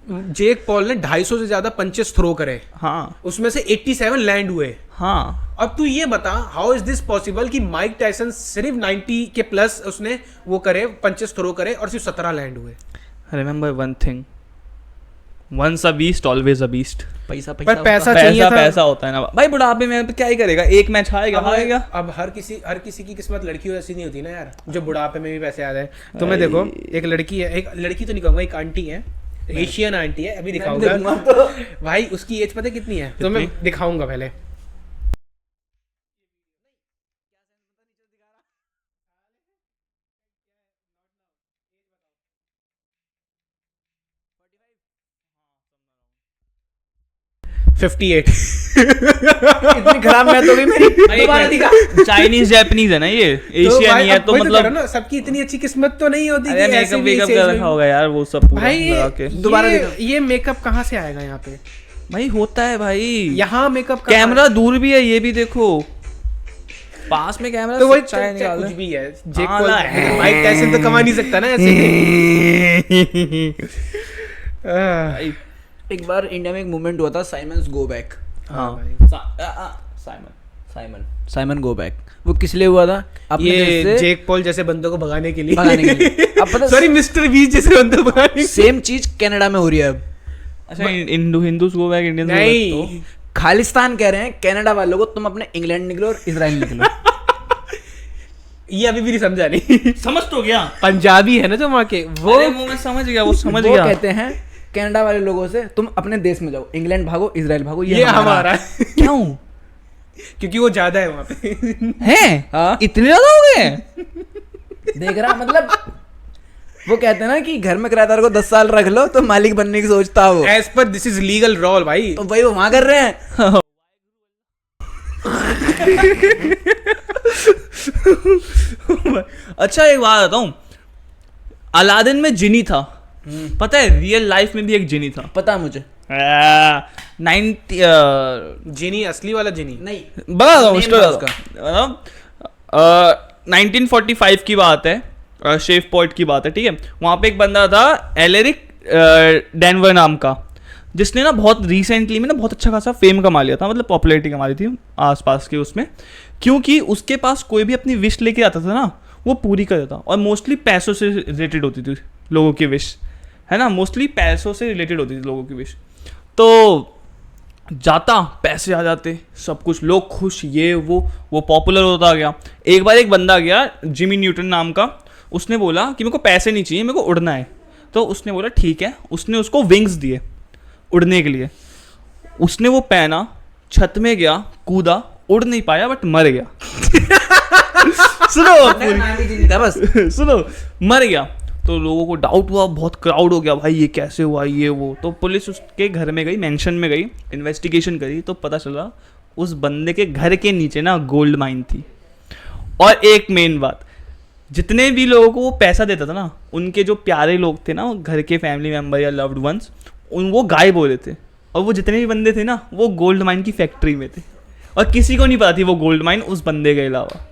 जेक पॉल ने 250 से ज्यादा पंचेस थ्रो करे, हाँ, उसमें से 87 लैंड हुए। हाँ, अब तू ये बता हाउ इज दिस पॉसिबल कि माइक टायसन सिर्फ 90 के प्लस उसने वो करे पंचेस थ्रो करे और सिर्फ 17 लैंड हुए। Remember one thing, once a beast always a beast. पैसा पर पैसा पैसा चाहिए पैसा था। पैसा होता है ना भाई, बुढ़ापे में क्या ही करेगा, एक मैच हारेगा हारेगा। अब हर किसी की किस्मत लड़कियों जैसी नहीं होती ना यार, जो बुढ़ापे में भी पैसे आ जाए। तो मैं देखो, एक लड़की है, एक लड़की तो नहीं कहूँगा, एक आंटी है, एशियन आंटी है, अभी दिखाऊंगा भाई। उसकी एज पता है कितनी है? तो मैं दिखाऊंगा पहले। इतनी खराब मैं तो भी मेरी दोबारा दिखा। चाइनीज जापानीज है ना ये, एशियन नहीं है तो मतलब ना, सबकी इतनी अच्छी किस्मत तो नहीं होती अरे कि ऐसे मेकअप भी वेकअप इस age कर में- रखा होगा यार वो सब पूरा भाई लगा के। दोबारा ये मेकअप कहाँ से आएगा यहाँ पे? भाई होता है भाई, यहाँ मेकअप कैमरा दूर भी है, ये भी देखो पास में कैमरा तो वही चाहे निकाल कुछ ले। भी है। जेक हाँ पॉल ना। माइक टायसन तो कमा नहीं सकता ना ऐसे। भाई, एक बार इंडिया में एक मूवमेंट हुआ था, साइमन्स गो बैक। हाँ भाई। साइमन गो बैक, वो किस लिए हुआ था? अपने देश ये से जेक पॉल जैसे बंदों को भगाने के लिए। भगाने के लिए। अब पता सॉरी, मिस्टर बीस जैसे बंदों को भगाने के लिए। सेम चीज कनाडा में हो रही है अब। अच्छा हिंदूज गो बैक इंडियंस गो नहीं, बैक खालिस्तान कह रहे हैं कनाडा वालों को, तुम अपने इंग्लैंड निकलो और इजराइल निकलो। ये अभी भी नहीं समझा नहीं। तो समझ तो गया पंजाबी है ना जो वहाँ के, वो मैं समझ गया, वो समझ वो गया। कहते हैं कनाडा वाले लोगों से, तुम अपने देश में जाओ, इंग्लैंड भागो, इजराइल भागो, ये हमारा है। क्यों क्योंकि वो ज्यादा है वहाँ पे। हैं हाँ? इतने ज्यादा हो गए? देख रहा मतलब, वो कहते हैं ना कि घर में किराएदार को 10 साल रख लो तो मालिक बनने की सोचता हो। As per this is legal role भाई। तो वही वो वहां कर रहे हैं। अच्छा एक बात बताऊं, अलादीन में जिनी था, पता है रियल लाइफ में भी एक जिनी था। पता है मुझे। 90 जिनी असली वाला जिनी नहीं, बता दो Name था उसका। 1945 की बात है, शेफ पॉइंट की बात है, ठीक है। वहाँ पे एक बंदा था एलेरिक डेनवर नाम का, जिसने ना बहुत रिसेंटली में ना बहुत अच्छा खासा फेम कमा लिया था, मतलब पॉपुलैरिटी कमा ली थी आसपास के उसमें, क्योंकि उसके पास कोई भी अपनी विश लेके आता था ना, वो पूरी कर देता, और मोस्टली पैसों से रिलेटेड होती थी लोगों की विश, है ना, मोस्टली पैसों से रिलेटेड होती थी लोगों की विश। तो जाता, पैसे आ जाते, सब कुछ, लोग खुश, ये वो पॉपुलर होता गया। एक बार एक बंदा गया जिमी न्यूटन नाम का, उसने बोला कि मेरे को पैसे नहीं चाहिए, मेरे को उड़ना है। तो उसने बोला ठीक है, उसने उसको विंग्स दिए उड़ने के लिए। उसने वो पहना, छत में गया, कूदा, उड़ नहीं पाया बट मर गया। सुनो पूरी था बस। सुनो, मर गया। तो लोगों को डाउट हुआ, बहुत क्राउड हो गया, भाई ये कैसे हुआ, ये वो। तो पुलिस उसके घर में गई, मेंशन में गई, इन्वेस्टिगेशन करी, तो पता चला उस बंदे के घर के नीचे ना गोल्ड माइन थी। और एक मेन बात, जितने भी लोगों को वो पैसा देता था ना, उनके जो प्यारे लोग थे ना, घर के फैमिली मेम्बर या लव्ड वंस, वो गायब हो रहे थे। और वो जितने भी बंदे थे ना, वो गोल्ड माइन की फैक्ट्री में थे, और किसी को नहीं पता थी वो गोल्ड माइन उस बंदे के अलावा।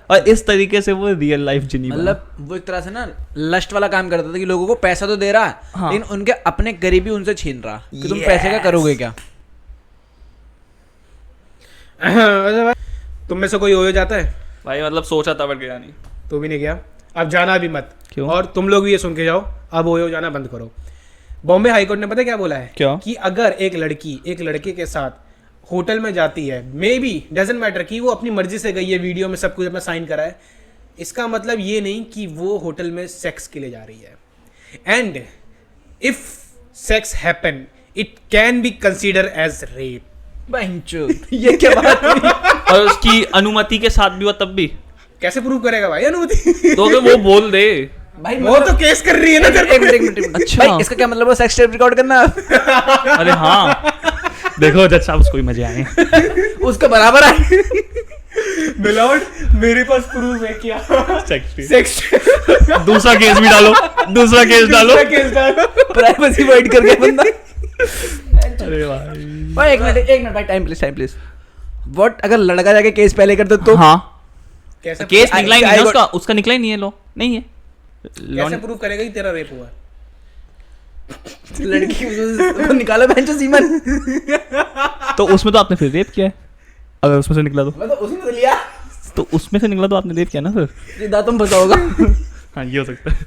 और इस तरीके से वो रियल लाइफ जिनी बना। मतलब वो एक तरह से ना लस्ट वाला काम करता था कि लोगों को पैसा तो दे रहा है, हाँ। लेकिन उनके अपने करीबी उनसे छीन रहा कि तुम पैसे का करोगे क्या। अच्छा भाई, तुम में से कोई हो जाता है? भाई मतलब सोचा था बट गया नहीं। तो भी नहीं गया, अब जाना भी मत। क्यों? और तुम लोग भी ये सुन के जाओ, अब ओयो जाना बंद करो। बॉम्बे हाईकोर्ट ने पता क्या बोला है? क्या? कि अगर एक लड़की एक लड़के के साथ होटल में जाती है, मे बी डजेंट मैटर कि वो अपनी मर्जी से गई है, वीडियो में सब कुछ अपना साइन करा है, इसका मतलब ये नहीं कि वो होटल में सेक्स के लिए जा रही है। And if sex happen, it can be consider as rape. ये क्या बात हुई? और उसकी अनुमति के साथ भी हुआ तब भी, कैसे प्रूव करेगा भाई अनुमति? तो अगर वो बोल दे। भाई वो तो केस कर रही है ना। एक मिनट। अच्छा। भाई इसका क्या मतलब है सेक्स टेप रिकॉर्ड करना? अरे हाँ, देखो जज साहब उसको ही मजे आए। उसके बराबर है। मिलॉर्ड, मेरे पास प्रूफ है क्या? सेक्स दूसरा केस भी डालो, दूसरा केस डालो। केस डालो। प्राइवेसी वाइड कर गया बंदा। अरे भाई, भाई एक मिनट भाई, टाइम प्लीज। व्हाट अगर लड़का जाके केस पहले कर दे तो? हाँ कैसे केस निकला ही नहीं है I got- उसका, उसका निकला ही नहीं है, लो नहीं है। कैसे प्रूव करेगा कि तेरा रेप हुआ? लड़की वो निकाला बेंचो सीमन। तो उसमें तो आपने फिर रेप किया है, अगर उसमें से निकला तो। मैं तो उसी में तो लिया। तो उसमें से निकला तो आपने रेप किया ना फिर। सीधा तुम फंसा होगा। हाँ ये हो सकता है।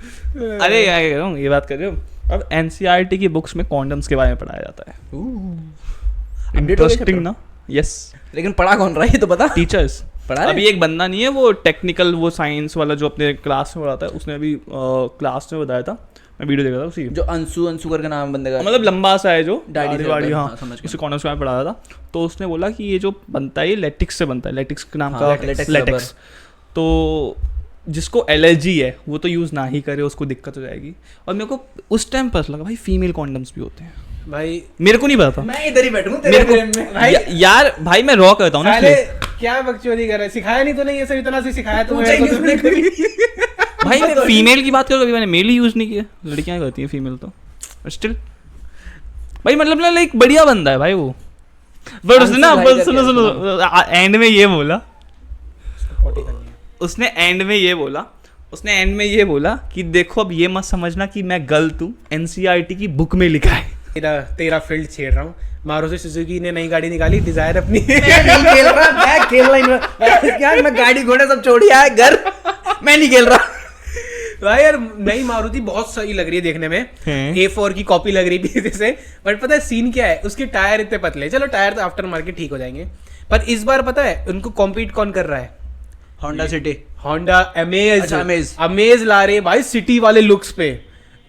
अरे क्या कह रहा हूँ, ये बात कर रहे हो। अब एनसीईआरटी की बुक्स में कॉन्डम्स के बारे में पढ़ाया जाता है। अपडेट हो गया इंटरेस्टिंग chapter? ना? यस, लेकिन पढ़ा कौन रहा है ये तो बता। टीचर्स पढ़ा रहे? अभी एक बंदा नहीं है वो टेक्निकल, वो साइंस वाला जो अपने क्लास में पढ़ाता है, उसने अभी क्लास में बताया था, मैं वीडियो देख रहा था उसी की। जो अंशु करके नाम बंदे का, मतलब लंबा सा है जो दाढ़ी से वाड़ी, होता है, हाँ हाँ, समझ गया। उसे कॉन्डम्स के बारे में पढ़ाया था। तो उसने बोला कि ये जो बनता है ये लेटिक्स से बनता है, लेटिक्स के नाम हाँ, का latex लेटेक्स। तो जिसको एलर्जी है वो तो यूज़ ना ही करे, उसको दिक्कत हो जाएगी। और मेरे को उस टाइम पता लगा भाई फीमेल कॉन्डम्स भी होते हैं, भाई मेरे को नहीं पता था। मैं इधर ही बैठूं मेरे को भाई यार भाई मैं रॉ करता हूँ ना साले इसलिए। क्या बकचोदी कर रहे हैं? सिखाया नहीं तो नहीं, ये सब इतना से सिखाया तो पूछा ही नहीं उसने कभी। भाई मैं फीमेल की बात करूँ, कभी मैंने मेल ही यूज़ नहीं किया, लड़कियाँ करती हैं फीमेल तो स्टिल। भाई मतलब ना लाइक बढ़िया बंदा है भाई वो, बट उसने ना भाई का सुनो क्या सुनो एंड में ये बोला, उसने एंड में ये बोला कि देखो अब ये मत समझना कि मैं गलत हूँ, एनसीईआरटी की बुक में लिखा है। तेरा फील्ड छेड़ रहा हूँ। मारुति सुजुकी ने नई गाड़ी निकाली, डिजायर अपनी। मैं नहीं खेल रहा, मैं खेल रहा हूँ क्या, मैं गाड़ी घोड़े सब छोड़ आया घर, मैं नहीं खेल रहा। भाई यार नई मारुति बहुत सही लग रही है देखने में, A4 की कॉपी लग रही है जैसे। बट पता है सीन क्या है, उसके टायर इतने पतले, चलो टायर तो आफ्टर मार्केट ठीक हो जाएंगे, पर इस बार पता है उनको कॉम्पीट कौन कर रहा है? Honda city, Honda amaze. अच्छा, अमेज ला रहे भाई सिटी वाले लुक्स पे,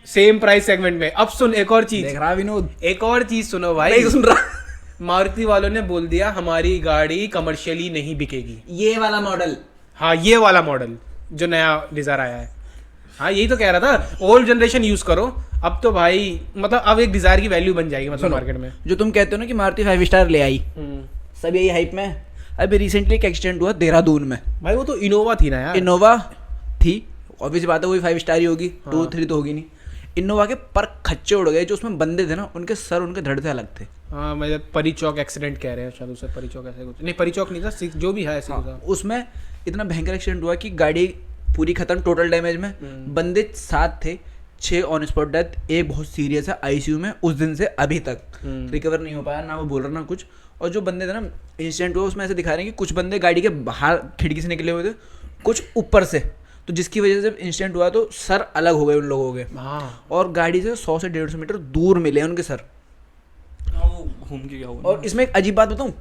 सेम प्राइस सेगमेंट में। अब सुन एक और चीज, देख रहा विनोद, एक और चीज सुनो भाई, नहीं सुन रहा। मारुति वालों ने बोल दिया हमारी गाड़ी कमर्शियली नहीं बिकेगी। ये वाला मॉडल, हाँ ये वाला मॉडल जो नया डिजायर आया है, हाँ यही तो कह रहा था, ओल्ड जनरेशन यूज करो। अब तो भाई मतलब अब एक डिजायर की वैल्यू बन जाएगी मतलब मार्केट में। जो तुम कहते हो ना कि मारुति 5 स्टार ले आई, सब यही हाइप में। अभी रिसेंटली एक एक्सीडेंट हुआ देहरादून में, भाई वो तो इनोवा थी ना यार। इनोवा थी, ऑब्वियस बात है वही 5 स्टार ही होगी, 2-3 तो होगी नहीं। इनोवा के पर खच्चे उड़ गए, जो उसमें बंदे थे ना उनके सर उनके धड़ से अलग थे। हाँ मतलब परी चौक एक्सीडेंट कह रहे हैं शायद उसे, परी चौक ऐसे कुछ नहीं, परी चौक नहीं था, जो भी है ऐसे ही था। उसमें इतना भयंकर एक्सीडेंट हुआ कि गाड़ी पूरी खत्म, टोटल डैमेज में। बंदे 7 थे, 6 ऑन स्पॉट डेथ, एक बहुत सीरियस है आईसीयू में, उस दिन से अभी तक रिकवर नहीं हो पाया, ना वो बोल रहा ना कुछ। और जो बंदे थे ना इंसिडेंट हुआ उसमें ऐसे दिखा रहे हैं कि कुछ बंदे गाड़ी के बाहर खिड़की से निकले हुए थे, कुछ ऊपर से, तो जिसकी वजह से इंसिडेंट हुआ तो सर अलग हो गए उन लोगों के। हाँ और गाड़ी से 100 से 150 मीटर दूर मिले उनके सर। घूम के क्या हुआ? और इसमें एक अजीब बात बताऊं,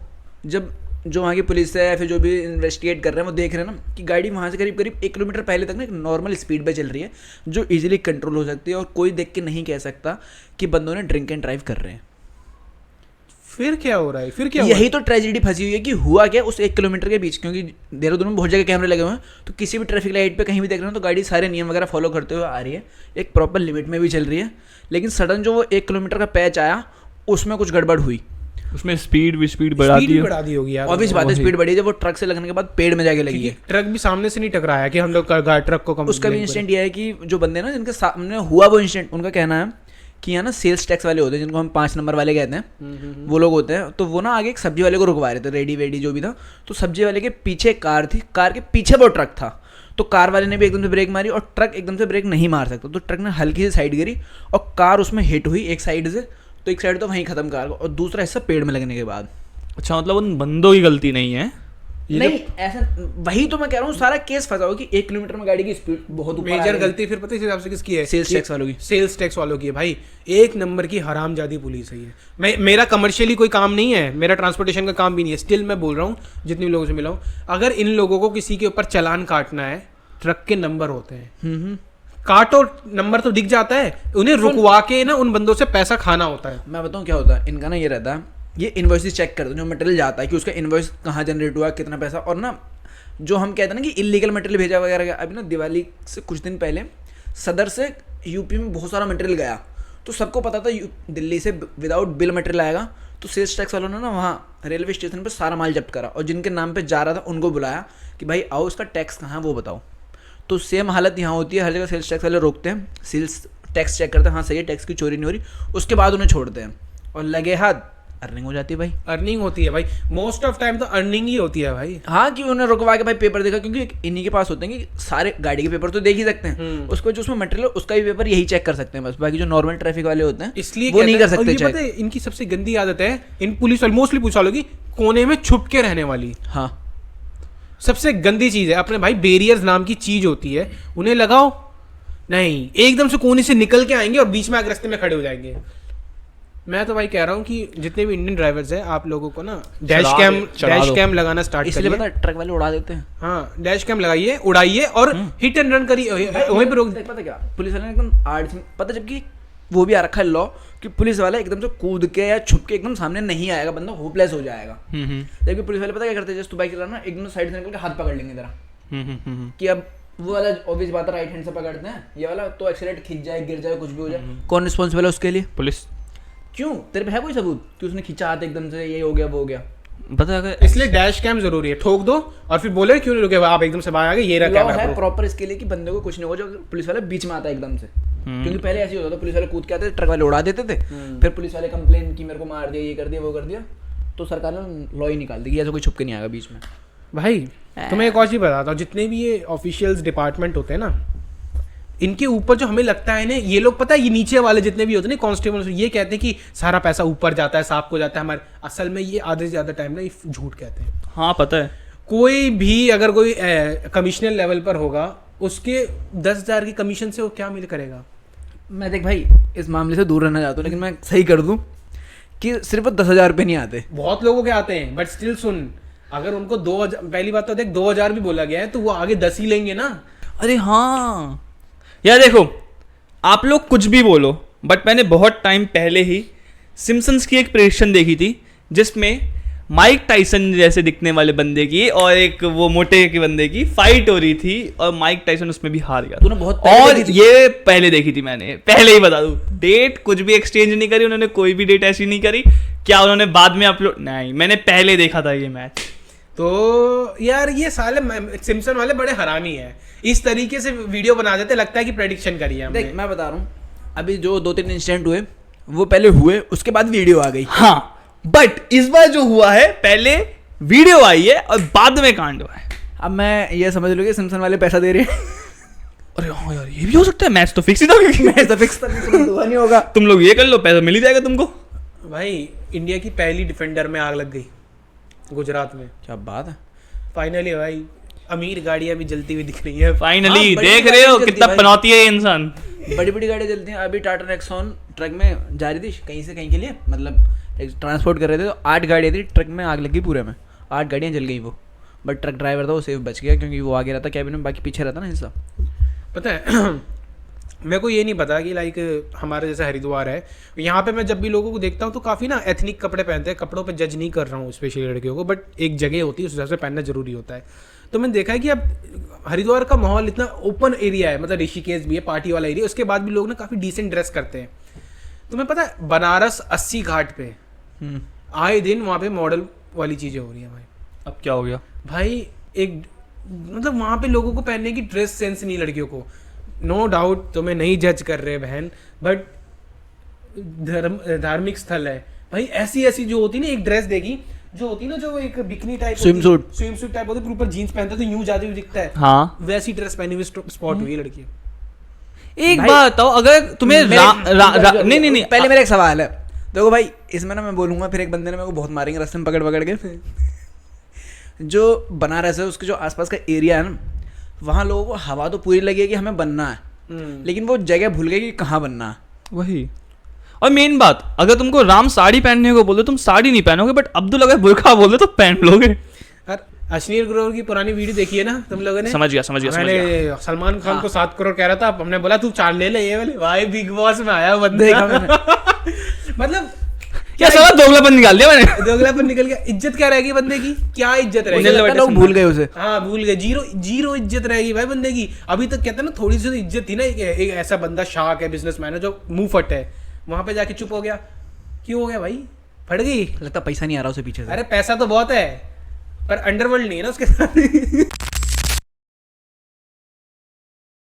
जब जो वहाँ की पुलिस है या फिर जो भी इन्वेस्टिगेट कर रहे हैं वो देख रहे हैं ना कि गाड़ी वहाँ से करीब करीब 1 किलोमीटर पहले तक ना एक नॉर्मल स्पीड पे चल रही है, जो इजीली कंट्रोल हो सकती है, और कोई देख के नहीं कह सकता कि बंदों ने ड्रिंक एंड ड्राइव कर रहे हैं। फिर क्या हो रहा है, फिर क्या हुआ? यही तो ट्रेजेडी फंसी हुई है कि हुआ क्या उस 1 किलोमीटर के बीच, क्योंकि देहरादून में बहुत जगह कैमरे लगे हुए हैं, तो किसी भी ट्रैफिक लाइट पे कहीं भी देख रहे हो तो गाड़ी सारे नियम वगैरह फॉलो करते हुए आ रही है, एक प्रॉपर लिमिट में भी चल रही है। लेकिन सडन जो वो 1 किलोमीटर का पैच आया उसमें कुछ गड़बड़ हुई, उसमें स्पीड बढ़ा स्पीड दी भी है। बढ़ा दी होगी यार। ऑब्वियस बात है स्पीड बढ़ी जब वो ट्रक से लगने के बाद पेड़ में जाके लगी है। ट्रक भी सामने से नहीं टकराया कि हम लोग ट्रक को कम। उसका भी इंसिडेंट ये है कि जो बंदे ना जिनके सामने हुआ वो इंसिडेंट, उनका कहना है कि यहाँ ना सेल्स टैक्स वाले होते हैं, जिनको हम 5 नंबर वाले कहते हैं, वो लोग होते हैं। तो वो ना आगे एक सब्जी वाले को रुकवा रहे थे, रेडी वेडी जो भी था, तो सब्जी वाले के पीछे एक कार थी, कार के पीछे वो ट्रक था, तो कार वाले ने भी एकदम से ब्रेक मारी और ट्रक एकदम से ब्रेक नहीं मार सकता, तो ट्रक ने हल्की सी साइड गिरी और कार उसमें हिट हुई एक साइड से, तो एक साइड तो वहीं खत्म कार को, और दूसरा हिस्सा पेड़ में लगने के बाद। अच्छा मतलब उन बंदों की गलती नहीं है नहीं ऐसा, वही तो मैं कह रहा हूँ, सारा केस फंसा हो कि 1 किलोमीटर में गाड़ी की स्पीड बहुत ऊपर आ मेजर गई। गलती फिर पता है इस हिसाब से किसकी है? सेल्स टैक्स वालों की। सेल्स टैक्स वालों की है भाई, एक नंबर की हरामजादी पुलिस है ये। मेरा कमर्शियली कोई काम नहीं है, मेरा ट्रांसपोर्टेशन का काम भी नहीं है, स्टिल मैं बोल रहा हूँ जितने लोगों से मिला हूँ, अगर इन लोगों को किसी के ऊपर चालान काटना है, ट्रक के नंबर होते हैं, काटो नंबर तो दिख जाता है, उन्हें रुकवा के ना उन बंदों से पैसा खाना होता है। मैं बताऊँ क्या होता है इनका ना, ये रहता है, ये इन्वॉइसेस चेक करते हैं, जो मटेरियल जाता है कि उसका इन्वॉइस कहाँ जनरेट हुआ, कितना पैसा, और ना जो हम कहते हैं ना कि इलीगल मटेरियल भेजा वगैरह गया। अभी ना दिवाली से कुछ दिन पहले सदर से यूपी में बहुत सारा मटेरियल गया, तो सबको पता था दिल्ली से विदाउट बिल मटेरियल आएगा, तो सेल्स टैक्स वालों ने ना वहाँ रेलवे स्टेशन पर सारा माल जब्त करा, और जिनके नाम पे जा रहा था उनको बुलाया कि भाई आओ इसका टैक्स कहाँ है वो बताओ। तो सेम हालत यहाँ होती है, हर जगह सेल्स टैक्स वाले रोकते हैं, सेल्स टैक्स चेक करते हैं, हाँ सही है टैक्स की चोरी नहीं हो रही, उसके बाद उन्हें छोड़ते हैं, और लगे हाथ अर्निंग हो जाती है भाई। अर्निंग होती है भाई, मोस्ट ऑफ टाइम तो अर्निंग ही होती है भाई। हाँ कि उन्हें रुकवा के भाई पेपर देखा, क्योंकि इन्हीं के पास होते हैं कि सारे गाड़ी के पेपर तो देख ही सकते हैं, उसको जो उसमें मटेरियल उसका भी पेपर यही चेक कर सकते हैं बस, बाकी जो नॉर्मल ट्रैफिक वाले होते हैं इसलिए वो नहीं कर सकते ये पता है, इनकी सबसे गंदी आदत है इन पुलिस वाले, मोस्टली पुलिस वालों की, कोने में छुप के रहने वाली। हाँ सबसे गंदी चीज है, अपने भाई बैरियर्स नाम की चीज होती है, उन्हें लगाओ, नहीं, एकदम से कोने से निकल के आएंगे और बीच में आगे रास्ते में खड़े हो जाएंगे। मैं तो भाई कह रहा हूँ कि जितने भी इंडियन ड्राइवर्स हैं, आप लोगों को ना डैश कैम लगाना स्टार्ट इसलिए करिए। पता है ट्रक वाले उड़ा देते हैं। हाँ, डैश कैम लगाइए, उड़ाइए और हिट एंड रन करिए, वहीं पे रोक दे। पता क्या पुलिस वाले ने एकदम आड़ से पता, जबकि वो भी आ रखा है लॉ कि पुलिस वाला एकदम से कूद के या छुप के एकदम सामने नहीं आएगा, बंदा होपलेस हो जाएगा। जबकि पुलिस वाले पता क्या करते हैं, जस्ट तू बाइक चलाना एकदम साइड से निकल के हाथ पकड़ लेंगे तेरा, कि अब वो वाला ऑब्वियस बात है राइट हैंड से पकड़ते हैं, ये वाला तो एक्सीडेंट खिंच जाए, गिर जाए, कुछ भी हो जाए, कौन रिस्पॉन्सिबल है उसके लिए? पुलिस। क्यों? तेरे पे है कोई सबूत कि उसने खींचा हाथ एकदम से, ये हो गया वो हो गया? पता है, इसलिए डैश कैम जरूरी है। ठोक दो और फिर बोले क्यों नहीं रुके, आप एकदम से बाहर आ गए, ये रहा लॉ कैमरा है प्रूफ। प्रॉपर इसके लिए कि बंदे को कुछ नहीं हो, जो पुलिस वाला बीच में आता है एकदम से। क्योंकि पहले ऐसे ही होता था, पुलिस वाले कूद के आते थे, ट्रक वाले उड़ा देते थे, फिर पुलिस वाले कंप्लेन की मेरे को मार दिया, ये कर दिया, वो कर दिया, तो सरकार ने लॉ ही निकाल दी कि ऐसा कोई छुप के नहीं आएगा बीच में। भाई तुम्हें एक और चीज बताता हूँ, जितने भी ये ऑफिशियल्स डिपार्टमेंट होते हैं ना, इनके ऊपर जो हमें लगता है ना, ये लोग पता है, ये नीचे वाले जितने भी होते हैं कांस्टेबल, ये कहते हैं कि सारा पैसा ऊपर जाता है, सांप को जाता है हमारे, असल में ये आधे से ज्यादा टाइम ना ये झूठ कहते हैं। हाँ पता है। कोई भी अगर कोई कमिश्नर लेवल पर होगा, उसके 10,000 की कमीशन से वो क्या मिल करेगा? मैं देख भाई इस मामले से दूर रहना चाहता हूँ, लेकिन मैं सही कर दूँ कि सिर्फ 10,000 रुपये नहीं आते, बहुत लोगों के आते हैं, बट स्टिल सुन, अगर उनको 2,000, पहली बात तो देख 2,000 भी बोला गया है तो वो आगे 10 ही लेंगे ना। अरे हाँ यार देखो, आप लोग कुछ भी बोलो, बट मैंने बहुत टाइम पहले ही सिम्पसन्स की एक प्रेडिक्शन देखी थी, जिसमें माइक टाइसन जैसे दिखने वाले बंदे की और एक वो मोटे के बंदे की फाइट हो रही थी, और माइक टाइसन उसमें भी हार गया। तूने बहुत पहले और देखी थी? ये पहले देखी थी मैंने, पहले ही बता दूं, डेट कुछ भी एक्सचेंज नहीं करी उन्होंने, कोई भी डेट ऐसी नहीं करी। क्या उन्होंने बाद में अपलोड? नहीं, मैंने पहले देखा था ये मैच। तो यार ये साले सिम्पसन वाले बड़े हरामी हैं, इस तरीके से वीडियो बना देते, लगता है कि प्रेडिक्शन करी है हमने। देख मैं बता रहा हूँ, अभी जो 2-3 इंसिडेंट हुए वो पहले हुए, उसके बाद वीडियो आ गई। हाँ, बट इस बार जो हुआ है, पहले वीडियो आई है और बाद में कांड हुआ है। अब मैं ये समझ लो कि सिम्पसन वाले पैसा दे रहे हैं। अरे हाँ यार, ये भी हो सकता है, मैच तो फिक्स ही था क्योंकि मैं तो फिक्स हुआ नहीं होगा। तुम लोग ये कर लो, पैसा मिल ही जाएगा तुमको। भाई इंडिया की पहली डिफेंडर में आग लग गई गुजरात में। क्या बात है। फाइनली भाई, अमीर गाड़ियां भी जलती हुई दिख रही है। फाइनली बड़ी देख बड़ी रहे हो गाड़ी कितना चलती है पनौती है ये इंसान। बड़ी बड़ी गाड़ियाँ चलती हैं। अभी टाटा नेक्सॉन ट्रक में जा रही थी कहीं से कहीं के लिए, मतलब ट्रांसपोर्ट कर रहे थे, तो 8 गाड़ियाँ थी, ट्रक में आग लगी पूरे में, 8 गाड़ियाँ जल गई वो, बट ट्रक ड्राइवर था वो सेफ बच गया, क्योंकि वो आगे रहता कैबिन में, बाकी पीछे रहता ना हिस्सा। पता है मेरे को ये नहीं पता कि लाइक हमारे जैसे हरिद्वार है, यहाँ पे मैं जब भी लोगों को देखता हूँ तो काफ़ी ना एथनिक कपड़े पहनते हैं। कपड़ों पे जज नहीं कर रहा हूँ स्पेशली लड़कियों को, बट एक जगह होती है उस हिसाब से पहनना जरूरी होता है। तो मैंने देखा है कि अब हरिद्वार का माहौल इतना ओपन एरिया है, मतलब ऋषिकेश भी है, पार्टी वाला एरिया, उसके बाद भी लोग ना काफ़ी डिसेंट ड्रेस करते हैं। तुम्हें पता है बनारस 80 घाट पे आए दिन वहाँ पे मॉडल वाली चीज़ें हो रही हैं भाई। अब क्या हो गया भाई एक मतलब वहाँ पे लोगों को पहनने की ड्रेस सेंस नहीं लड़कियों को। नो डाउट तुम्हें नहीं जज कर रहे बहन, बट धार्मिक स्थल है भाई। ऐसी ऐसी जो होती ना, एक ड्रेस देगी जो होती ना, जो एक बिकनी टाइप स्विमसूट टाइप होती है, ऊपर जीन्स पहनता है तो यूं जाती हुई दिखता है, हाँ वैसी ड्रेस पहनी हुई स्पॉट हुई है लड़की। एक बात बताओ, अगर तुम्हें नहीं पहले मेरा एक सवाल है, देखो भाई इसमें ना मैं बोलूंगा, फिर एक बंदे ने मेरे को बहुत मारेंगे रास्ते में पकड़ के। जो बनारस है उसके जो आसपास का एरिया है ना, वहाँ लोगों को हवा तो पूरी लगी है कि हमें बनना है, लेकिन वो जगह भूल गए कि कहाँ बनना है। वही। और मेन बात, अगर तुमको राम साड़ी पहनने को बोले तुम साड़ी नहीं पहनोगे, बट अब्दुल अगर बुर्का बोले तो पहन लोगे। अश्नीर ग्रोवर की पुरानी वीडियो देखी है ना तुम लोगों ने? समझ गया मैंने सलमान खान को 7 करोड़ कह रहा था, हमने बोला तू 4 ले ये वाले। भाई बिग बॉस में आया बंदा। मतलब क्या साला दोगलापन निकाल दिया मैंने। दोगलापन निकल गया। इज्जत क्या रहेगी बंदे की? क्या इज्जत रहेगी? लोग भूल गए उसे। हाँ भूल गए, जीरो इज्जत रहेगी भाई बंदे की। अभी तक कहते हैं ना थोड़ी सी इज्जत थी ना, एक ऐसा बंदा शार्क है, बिजनेसमैन है, जो मुंह फट है, वहां पे जाके चुप हो गया। क्यों हो गया भाई? फट गई? लगता पैसा नहीं आ रहा उसे पीछे से। अरे पैसा तो बहुत है, पर अंडरवर्ल्ड नहीं है ना उसके साथ।